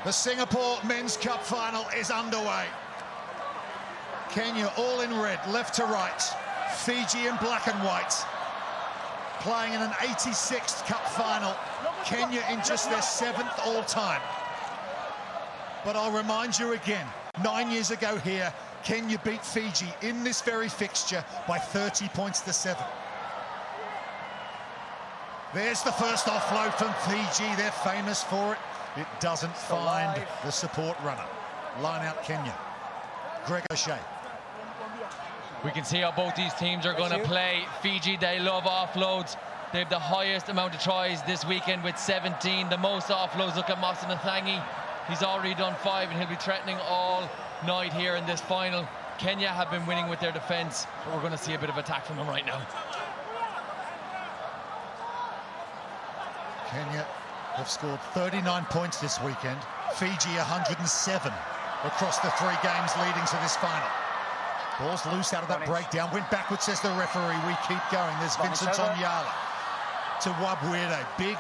The Singapore Men's Cup final is underway. Kenya all in red, left to right. Fiji in black and white. Playing in an 86th Cup final. Kenya in just their 7th all-time. But I'll remind you again, 9 years ago here, Kenya beat Fiji in this very fixture by 30 points to 7. There's the first offload from Fiji. They're famous for it. It doesn't find the support runner. Line out Kenya. Greg O'Shea. We can see how both these teams are going to play. Fiji, they love offloads. They have the highest amount of tries this weekend with 17. The most offloads. Look at Nathangi. He's already done 5 and he'll be threatening all night here in this final. Kenya have been winning with their defense, but we're going to see a bit of attack from them right now. Kenya have scored 39 points this weekend. Fiji 107 across the 3 games leading to this final. Ball's loose out of that breakdown. Went backwards, says the referee. We keep going. There's Vincent Onyala to Wabwede. Big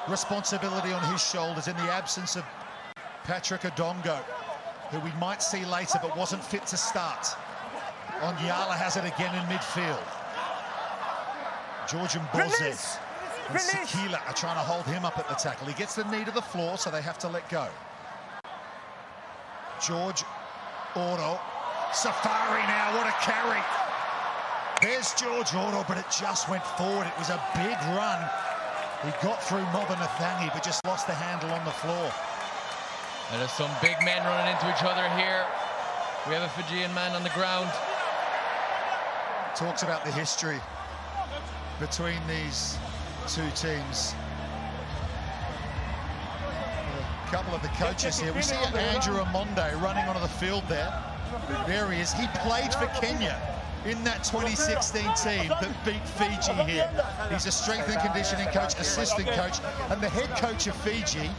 responsibility on his shoulders in the absence of Patrick Odongo, who we might see later but wasn't fit to start. Onyala has it again in midfield. George Mboze and Sikila are trying to hold him up at the tackle. He gets the knee to the floor, so they have to let go. George Oro. Safari now, what a carry. There's George Oro, but it just went forward. It was a big run. He got through Nathangi, but just lost the handle on the floor. And there's some big men running into each other here. We have a Fijian man on the ground. Talks about the history between these 2 teams. A couple of the coaches here. We see Andrew Amonde running onto the field there. There he is. He played for Kenya in that 2016 team that beat Fiji here. He's a strength and conditioning coach, assistant coach, and the head coach of Fiji,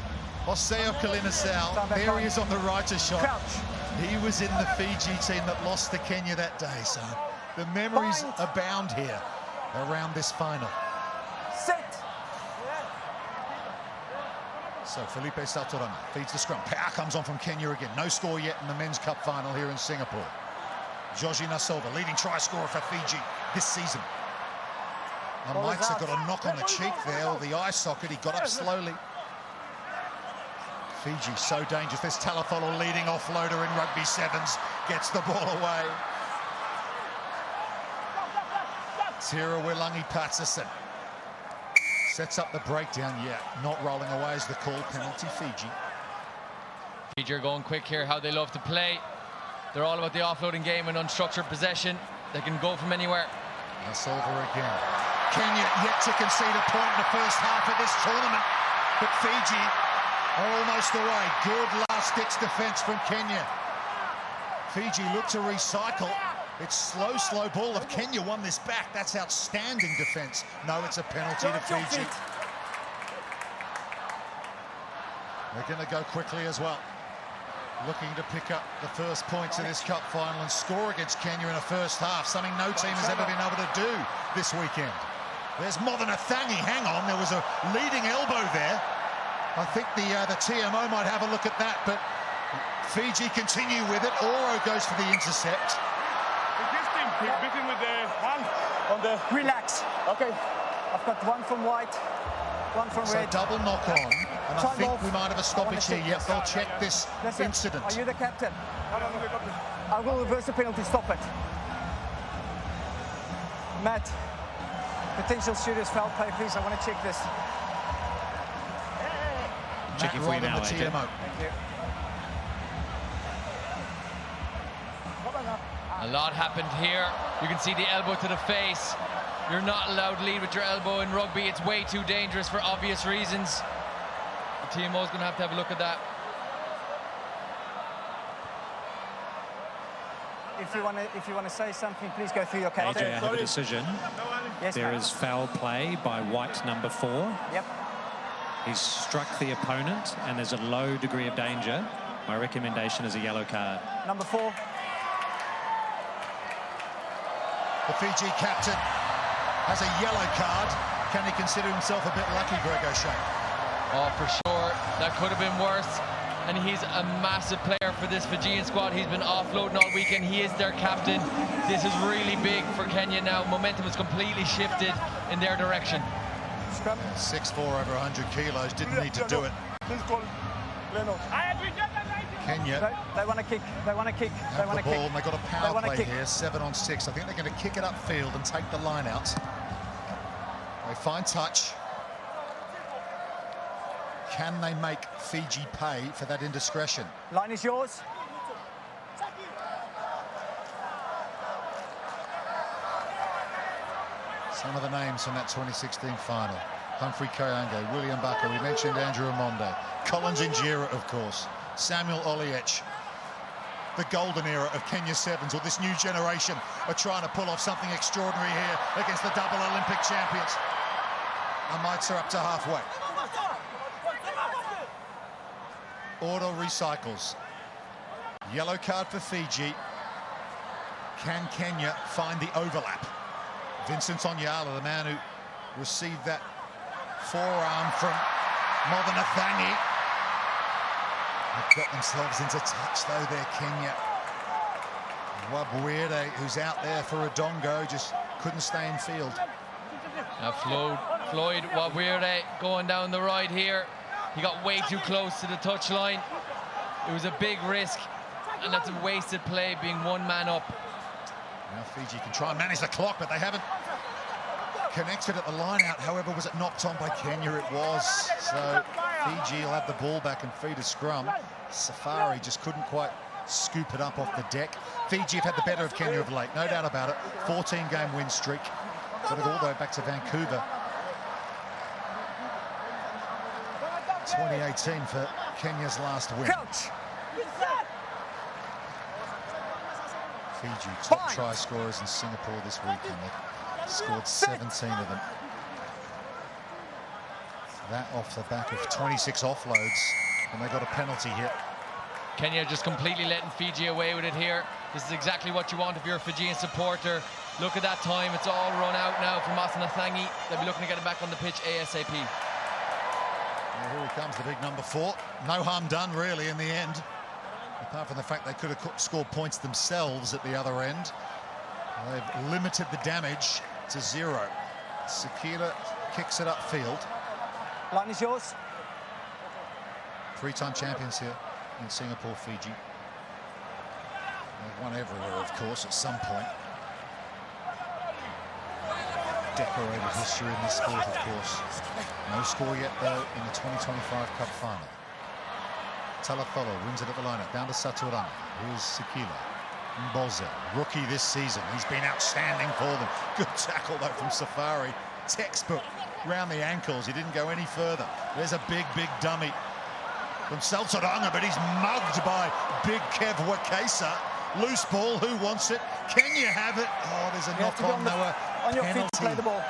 Oseo Kalinasau. There he is on the writer shot. He was in the Fiji team that lost to Kenya that day. So the memories abound here around this final. So Felipe Sautoranga feeds the scrum. Power comes on from Kenya again. No score yet in the Men's Cup final here in Singapore. Georgie Nasova, leading try scorer for Fiji this season. Maitza got a knock on the cheek there, or the eye socket. He got up slowly. Fiji so dangerous. There's Talafolo, leading offloader in Rugby Sevens, gets the ball away. Tira Wilangi Patterson sets up the breakdown. Yeah, not rolling away is the call. Penalty Fiji. Fiji are going quick here, how they love to play. They're all about the offloading game and unstructured possession. They can go from anywhere. That's over again. Kenya yet to concede a point in the first half of this tournament, but Fiji are almost away. Good last-ditch defence from Kenya. Fiji look to recycle. It's slow ball. If Kenya won this back, that's outstanding defence. No, it's a penalty to Fiji. They're going to go quickly as well. Looking to pick up the first points in this cup final and score against Kenya in a first half, something no team has ever been able to do this weekend. There's Nathangi. Hang on, there was a leading elbow there. I think the TMO might have a look at that, but Fiji continue with it. Oro goes for the intercept. Beat him with the hand on the... Relax. Okay. I've got one from white, one from red. So double knock on, and I think we might have a stoppage here. Yep, they'll check this incident. Are you the captain? I'm the captain. I will reverse the penalty. Stop it. Matt, potential shooters foul play, please. I want to check this. Checking for you now, the TMO. Thank you. A lot happened here. You can see the elbow to the face. You're not allowed to lead with your elbow in rugby. It's way too dangerous for obvious reasons. The TMO is going to have a look at that. If you want to say something, please go through your captain. AJ, I have a decision. Yes, there is foul play by white number 4. Yep. He's struck the opponent, and there's a low degree of danger. My recommendation is a yellow card. Number 4. The Fiji captain has a yellow card. Can he consider himself a bit lucky, Greg O'Shea? Oh, for sure. That could have been worse. and he's a massive player for this Fijian squad. He's been offloading all weekend. He is their captain. This is really big for Kenya now. Momentum has completely shifted in their direction. 6'4", over 100 kilos, didn't need to do it. Kenya They want to kick. They want to kick. They want to kick. and they've got a power play here, 7 on 6. I think they're going to kick it upfield and take the line out. They find touch. Can they make Fiji pay for that indiscretion? Line is yours. Some of the names from that 2016 final. Humphrey Kayange, William Bucker, we mentioned Andrew Amonde, Collins Injera, of course, Samuel Oliech. The golden era of Kenya Sevens, or this new generation, are trying to pull off something extraordinary here against the double Olympic champions. Amaitsa up to halfway. Auto recycles. Yellow card for Fiji. Can Kenya find the overlap? Vincent Onyala, the man who received that forearm from Athangi. They've got themselves into touch though there, Kenya. Wabwere, who's out there for Odongo, just couldn't stay in field. Now Floyd Wabwere going down the right here. He got way too close to the touchline. It was a big risk, and that's a wasted play, being one man up. Now Fiji can try and manage the clock, but they haven't connected at the line-out. However, was it knocked on by Kenya? It was. So Fiji will have the ball back and feed a scrum. Safari just couldn't quite scoop it up off the deck. Fiji have had the better of Kenya of late, no doubt about it. 14-game win streak. Got it all the way back to Vancouver. 2018 for Kenya's last win. Coach. Fiji, top try scorers in Singapore this weekend. They scored 17 of them. That off the back of 26 offloads, and they got a penalty hit. Kenya just completely letting Fiji away with it here. This is exactly what you want if you're a Fijian supporter. Look at that time. It's all run out now from Athangi. They'll be looking to get it back on the pitch ASAP. Well, here he comes, the big number 4. No harm done, really, in the end. Apart from the fact they could have scored points themselves at the other end. They've limited the damage to 0. Sekila kicks it upfield. Line is yours. 3-time champions here in Singapore, Fiji. They've won everywhere, of course, at some point. Decorated history in this sport, of course. No score yet, though, in the 2025 Cup final. Talatholo wins it at the lineup, down to Saturanga. Here's Sekila. Mboze, rookie this season. He's been outstanding for them. Good tackle, though, from Safari. Textbook round the ankles. He didn't go any further. There's a big, big dummy from Saturanga, but he's mugged by big Kev Wakesa. Loose ball, who wants it? Can you have it? Oh, there's a knock on, Noah. On your feet to play the ball.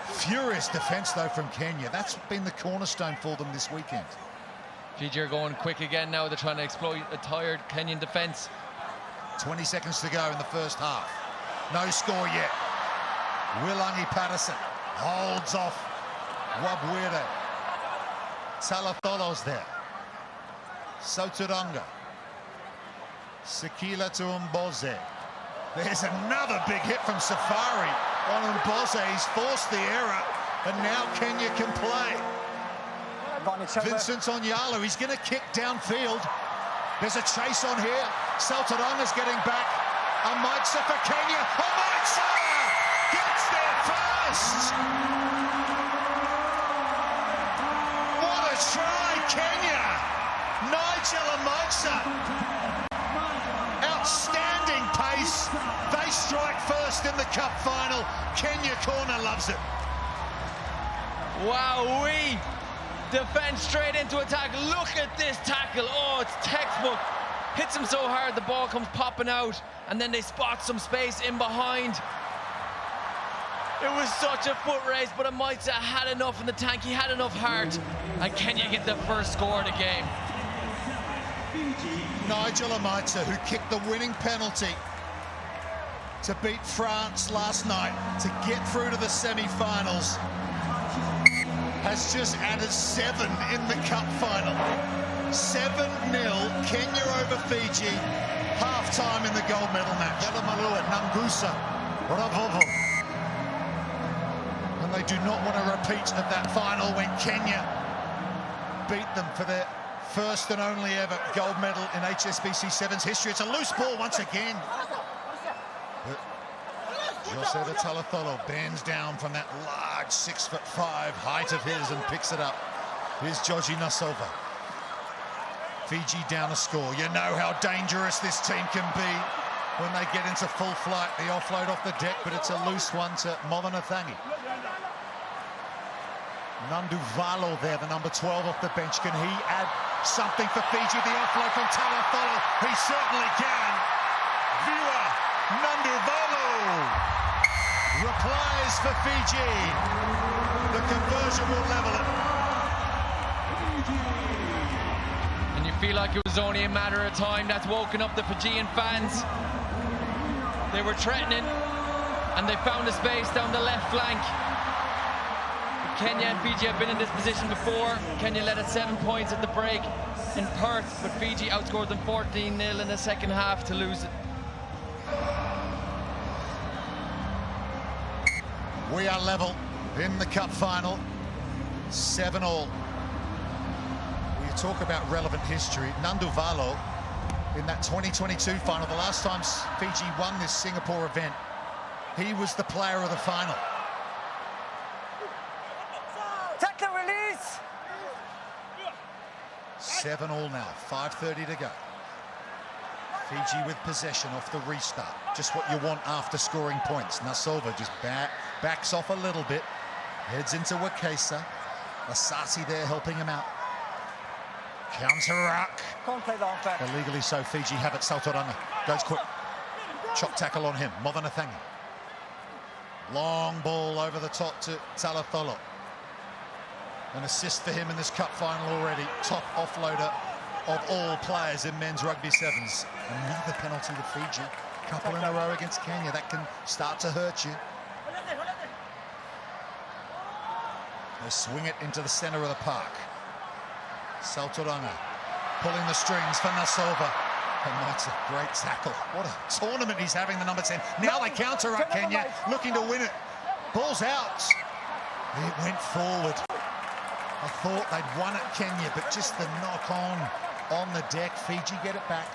Furious defence, though, from Kenya. That's been the cornerstone for them this weekend. Fiji are going quick again now. They're trying to exploit a tired Kenyan defence. 20 seconds to go in the first half. No score yet. Wilangi Patterson holds off Wabwere. Talatholo's there. Soturanga. Sekila to Mboze. There's another big hit from Safari on Mboze. He's forced the error, and now Kenya can play. Vincent Onyala, he's going to kick downfield. There's a chase on here. Saltaranga's getting back. Amaitsa for Kenya. Amaitsa gets there first. What a try, Kenya. Nigel Amaitsa. Outstanding pace. They strike first in the cup final. Kenya corner loves it. Wow-wee. Defense straight into attack. Look at this tackle. Oh, it's textbook. Hits him so hard, the ball comes popping out, and then they spot some space in behind. It was such a foot race, but Amaitsa had enough in the tank. He had enough heart, and Kenya get the first score of the game. Nigel Amaitsa, who kicked the winning penalty to beat France last night to get through to the semi-finals, has just added 7 in the cup final. 7-0, Kenya over Fiji. Half-time in the gold medal match. Velamalua, Nangusa, Ravovo. And they do not want a repeat of that final when Kenya beat them for their first and only ever gold medal in HSBC Sevens history. It's a loose ball once again. But Joseva Talatholo bends down from that large 6'5" height of his and picks it up. Here's Joji Nasova. Fiji down a score. You know how dangerous this team can be when they get into full flight. The offload off the deck, but it's a loose one to Movenathangi. Nanduvalo there, the number 12 off the bench. Can he add something for Fiji? The offload from Talatholo. He certainly can. Viwa Nanduvalo replies for Fiji. The conversion will level it. And you feel like it was only a matter of time. That's woken up the Fijian fans. They were threatening, and they found a space down the left flank. Kenya and Fiji have been in this position before. Kenya led at 7 points at the break in Perth, but Fiji outscored them 14-0 in the second half to lose it. We are level in the cup final, 7-all. We talk about relevant history. Nanduvalo in that 2022 final, the last time Fiji won this Singapore event, he was the player of the final. Take the release. 7-all now, 5:30 to go. Fiji with possession off the restart. Just what you want after scoring points. Nasova just backs off a little bit. Heads into Wakesa. Asasi there helping him out. Counter-ruck. Can't play the halfback. Illegally so, Fiji have it. Saltoranga goes quick. Chop tackle on him. Movenathangi. Long ball over the top to Talatholo. An assist for him in this cup final already. Top offloader of all players in men's rugby sevens. Another penalty to Fiji. Couple in a row against Kenya. That can start to hurt you. They swing it into the centre of the park. Saltoranga pulling the strings for Nasova. And that's a great tackle. What a tournament he's having, the number 10. Now they counter-ruck Kenya, looking to win it. Ball's out. It went forward. I thought they'd won it, Kenya, but just the knock-on the deck. Fiji get it back.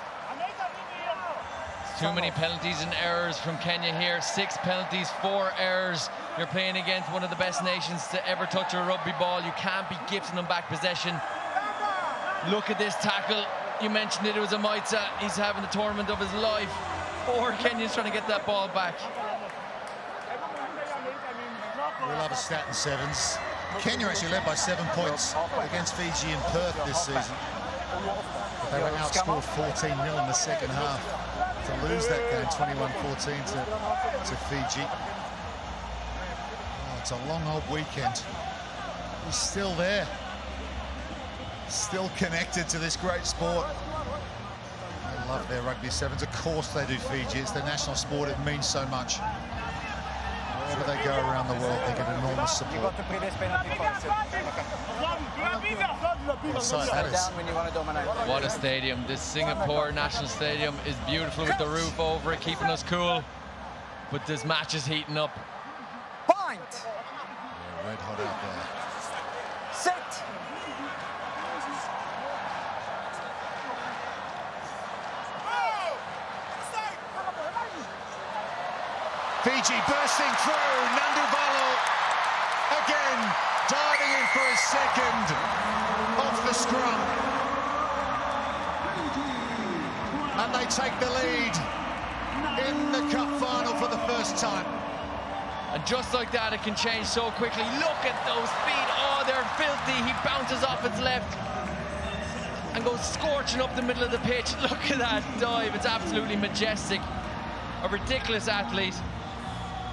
Too many penalties and errors from Kenya here. 6 penalties, 4 errors. You're playing against one of the best nations to ever touch a rugby ball. You can't be gifting them back possession. Look at this tackle. You mentioned it was a Maitza. He's having the tournament of his life. 4 Kenyans trying to get that ball back. We love a stat in sevens. Kenya actually led by 7 points against Fiji in Perth this season. But they were outscored 14-0 in the second half to lose that game 21-14 to Fiji. Oh, it's a long old weekend. He's still there. Still connected to this great sport. They love their rugby sevens. Of course they do, Fiji. It's their national sport. It means so much. Wherever they go around the world, they get enormous support. What a sight that is. What a stadium. This Singapore National Stadium is beautiful with the roof over it, keeping us cool. But this match is heating up. Point. Yeah, red hot out there. Sit. Fiji bursting through. Nanduvalo again diving in for his second off the scrum. And they take the lead in the cup final for the first time. And just like that, it can change so quickly. Look at those feet. Oh, they're filthy. He bounces off its left and goes scorching up the middle of the pitch. Look at that dive. It's absolutely majestic. A ridiculous athlete.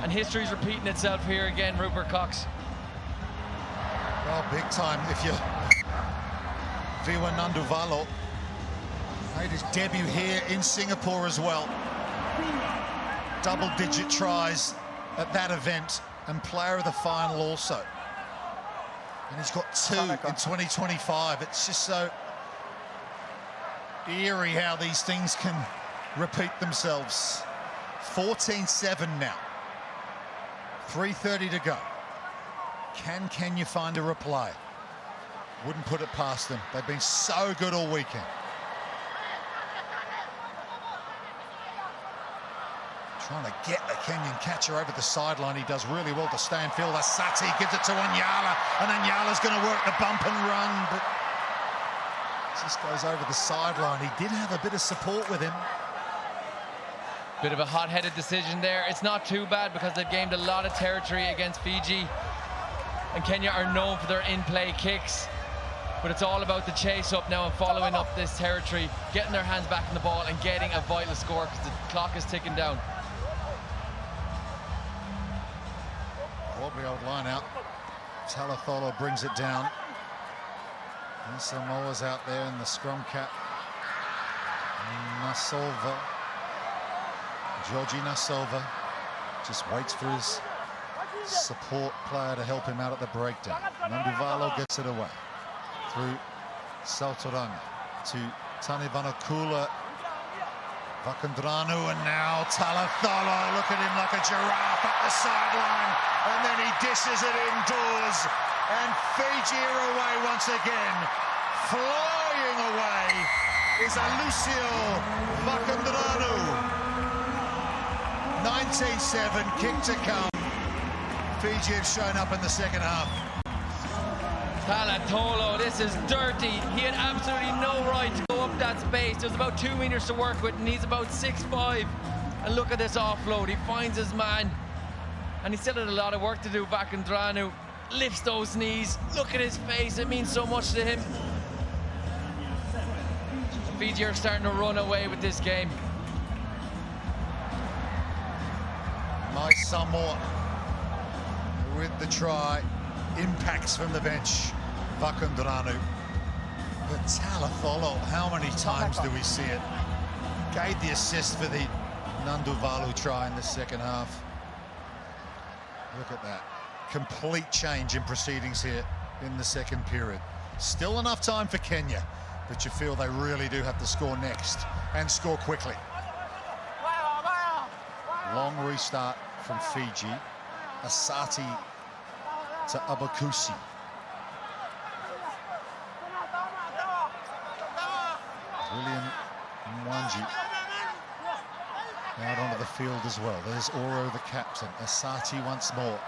And history's repeating itself here again, Rupert Cox. Well, big time if you're Viwa Nanduvalo. Made his debut here in Singapore as well. Double-digit tries at that event and player of the final also. And he's got 2 in 2025. It's just so Eerie how these things can repeat themselves. 14-7 now. 3:30 to go. Can Kenya find a reply? Wouldn't put it past them. They've been so good all weekend. Trying to get the Kenyan catcher over the sideline. He does really well to stay and field. Asati gives it to Anyala, and Anyala's going to work the bump and run, but just goes over the sideline. He did have a bit of support with him. Bit of a hot-headed decision there. It's not too bad because they've gained a lot of territory against Fiji, and Kenya are known for their in-play kicks. But it's all about the chase up now and following up this territory, getting their hands back on the ball and getting a vital score because the clock is ticking down. Wobbly old line out. Talatholo brings it down. And Samoa's out there in the scrum cap. Nasolva. Georgie Nasolva just waits for his support player to help him out at the breakdown. Nanduvalo gets it away. Through Saltoranga to Tanivanakula, Vakandranu, and now Talatholo. Look at him like a giraffe up the sideline, and then he dishes it indoors, and Fiji are away once again. Flying away is Alucio Vakandranu. 19-7, kick to come. Fiji have shown up in the second half. Talatolo, this is dirty. He had absolutely no right to go up that space. There's about 2 meters to work with, and he's about 6'5". And look at this offload. He finds his man, and he still had a lot of work to do. Vakandranu lifts those knees. Look at his face. It means so much to him. Fiji are starting to run away with this game. My Samoa with the try. Impacts from the bench, Vakandranu. But Talatholo, how many times do we see it? Gave the assist for the Nanduvalu try in the second half. Look at that. Complete change in proceedings here in the second period. Still enough time for Kenya, but you feel they really do have to score next and score quickly. Long restart from Fiji. Asati to Abakusi. William Mwangi out onto the field as well. There's Oro, the captain. Asati once more.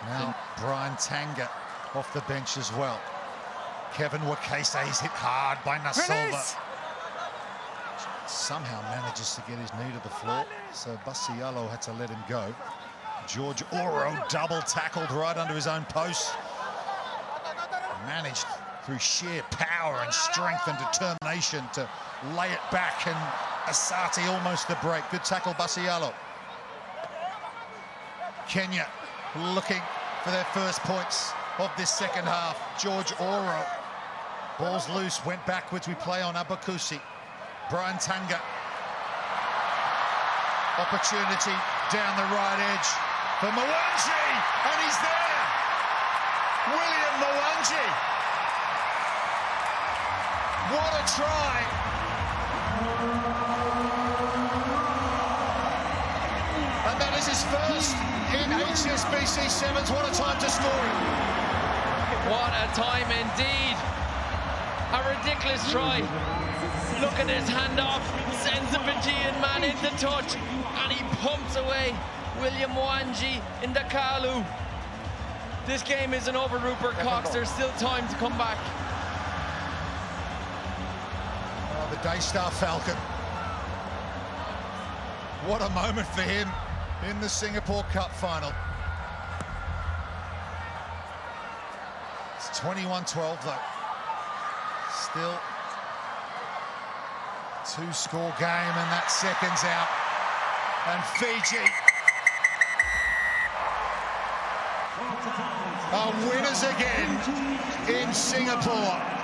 Now Brian Tanga off the bench as well. Kevin Wakese is hit hard by Nasolva. Somehow manages to get his knee to the floor, so Basialo had to let him go. George Oro double tackled right under his own post. Managed through sheer power and strength and determination to lay it back, and Asati almost the break. Good tackle, Basialo. Kenya looking for their first points of this second half. George Oro. Ball's loose, went backwards. We play on Abakusi. Brian Tanga. Opportunity down the right edge for Mwangi, and he's there. William Mwangi. What a try. And that is his first in HSBC Sevens. What a time to score it. What a time indeed. A ridiculous try. Look at his handoff. Sends the Fijian man into touch, and he pumps away William Mwangi in the Kalu. This game isn't over, Rupert Cox. There's still time to come back. Oh, the Daystar Falcon. What a moment for him in the Singapore Cup final. It's 21-12 though. Still two-score game, and that second's out. And Fiji are winners again in Singapore.